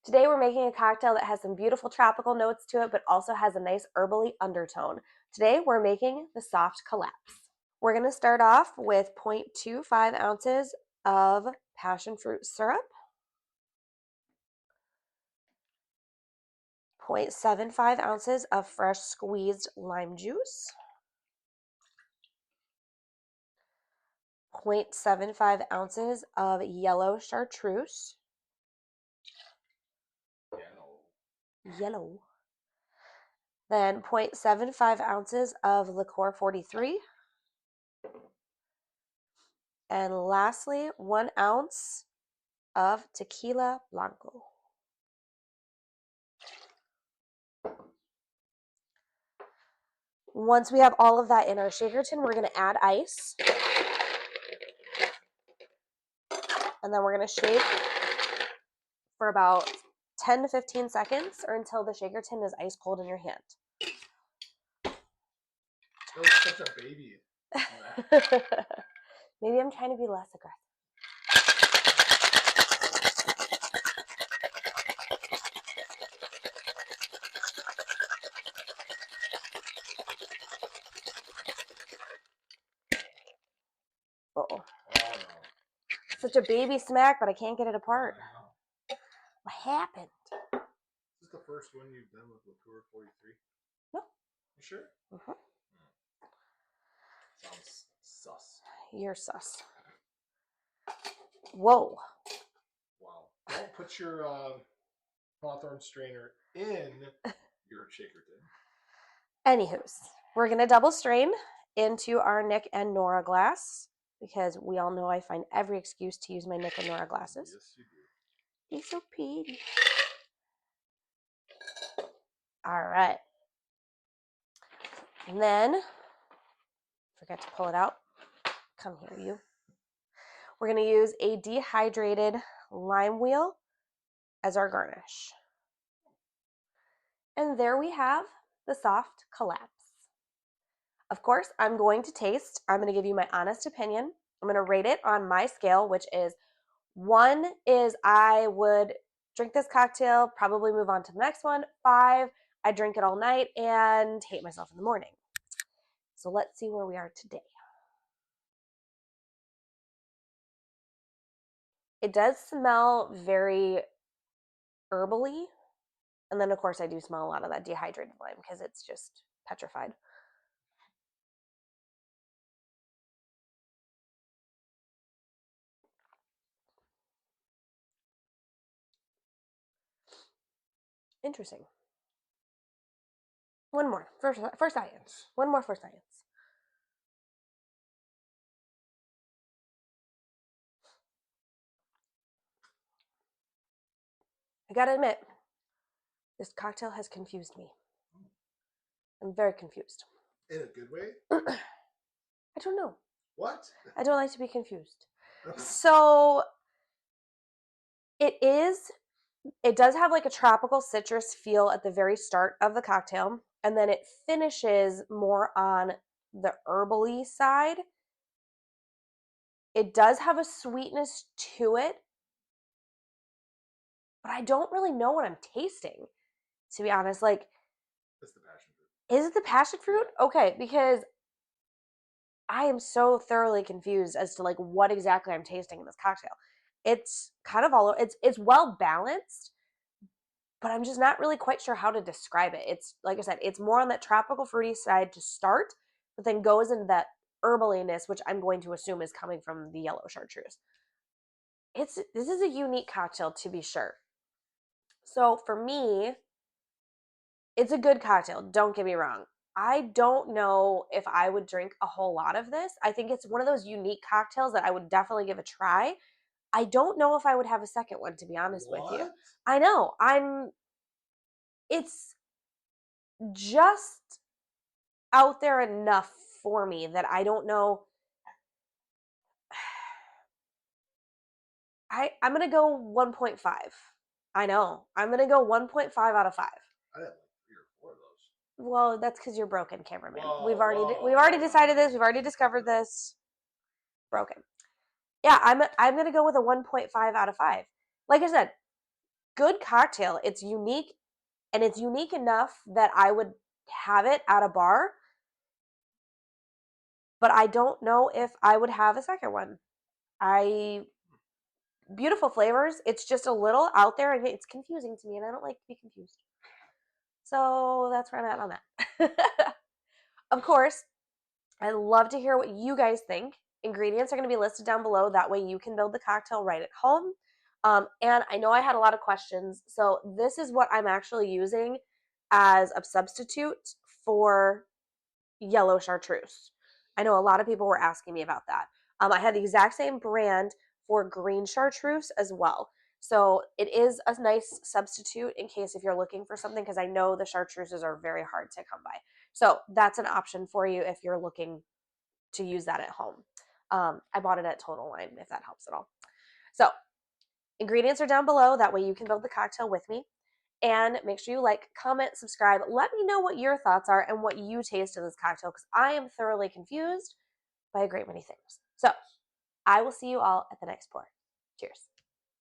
Today we're making a cocktail that has some beautiful tropical notes to it, but also has a nice herbally undertone. Today we're making the soft collapse. We're going to start off with 0.25 ounces of passion fruit syrup, 0.75 ounces of fresh squeezed lime juice, 0.75 ounces of yellow chartreuse, yellow, then 0.75 ounces of Liqueur 43, and lastly, 1 ounce of Tequila Blanco. Once we have all of that in our shaker tin, we're going to add ice. And then we're going to shake for about 10 to 15 seconds or until the shaker tin is ice cold in your hand. That was such a baby. Maybe I'm trying to be less aggressive. Uh-oh. Oh, no. Such a baby smack, but I can't get it apart. What happened? Is this the first one you've done with Liqueur 43? No. You sure? Uh-huh. Sounds sus. You're sus. Whoa. Wow. Don't put your hawthorn strainer in your shaker tin. Anywho's, we're going to double strain into our Nick and Nora glass because we all know I find every excuse to use my Nick and Nora glasses. Yes, you do. He's so pretty. All right. And then, forget to pull it out. Come here, you. We're going to use a dehydrated lime wheel as our garnish. And there we have the soft collapse. Of course, I'm going to taste. I'm going to give you my honest opinion. I'm going to rate it on my scale, which is 1 is I would drink this cocktail, probably move on to the next one. 5, I drink it all night and hate myself in the morning. So let's see where we are today. It does smell very herbally. And then, of course, I do smell a lot of that dehydrated lime because it's just petrified. Interesting. One more for science. One more for science. I gotta admit, this cocktail has confused me. I'm very confused. In a good way? I don't know. What? I don't like to be confused. So it does have like a tropical citrus feel at the very start of the cocktail, and then it finishes more on the herbally side. It does have a sweetness to it, but I don't really know what I'm tasting, to be honest. Like, It's the passion fruit. is it the passion fruit? Okay, because I am so thoroughly confused as to like what exactly I'm tasting in this cocktail. It's kind of all it's well balanced, but I'm just not really quite sure how to describe it. It's like I said, it's more on that tropical fruity side to start, but then goes into that herbaliness, which I'm going to assume is coming from the yellow chartreuse. This is a unique cocktail to be sure. So for me, it's a good cocktail, don't get me wrong. I don't know if I would drink a whole lot of this. I think it's one of those unique cocktails that I would definitely give a try. I don't know if I would have a second one, to be honest with you. I know. It's just out there enough for me that I don't know. I'm going to go 1.5. I know. I'm going to go 1.5 out of 5. I had like 3 or 4 of those. Well, that's because you're broken, cameraman. Whoa, We've already decided this. We've already discovered this. Broken. Yeah, I'm gonna go with a 1.5 out of 5. Like I said, good cocktail. It's unique, and it's unique enough that I would have it at a bar, but I don't know if I would have a second one. I Beautiful flavors. It's just a little out there and it's confusing to me, and I don't like to be confused. So that's where I'm at on that. Of course, I love to hear what you guys think. Ingredients are going to be listed down below. That way you can build the cocktail right at home. And I know I had a lot of questions. So this is what I'm actually using as a substitute for Yellow Chartreuse. I know a lot of people were asking me about that. I had the exact same brand for green chartreuse as well. So it is a nice substitute in case if you're looking for something, because I know the chartreuses are very hard to come by. So that's an option for you if you're looking to use that at home. I bought it at Total Wine, if that helps at all. So ingredients are down below. That way you can build the cocktail with me. And make sure you like, comment, subscribe. Let me know what your thoughts are and what you taste in this cocktail, because I am thoroughly confused by a great many things. So I will see you all at the next pour. Cheers.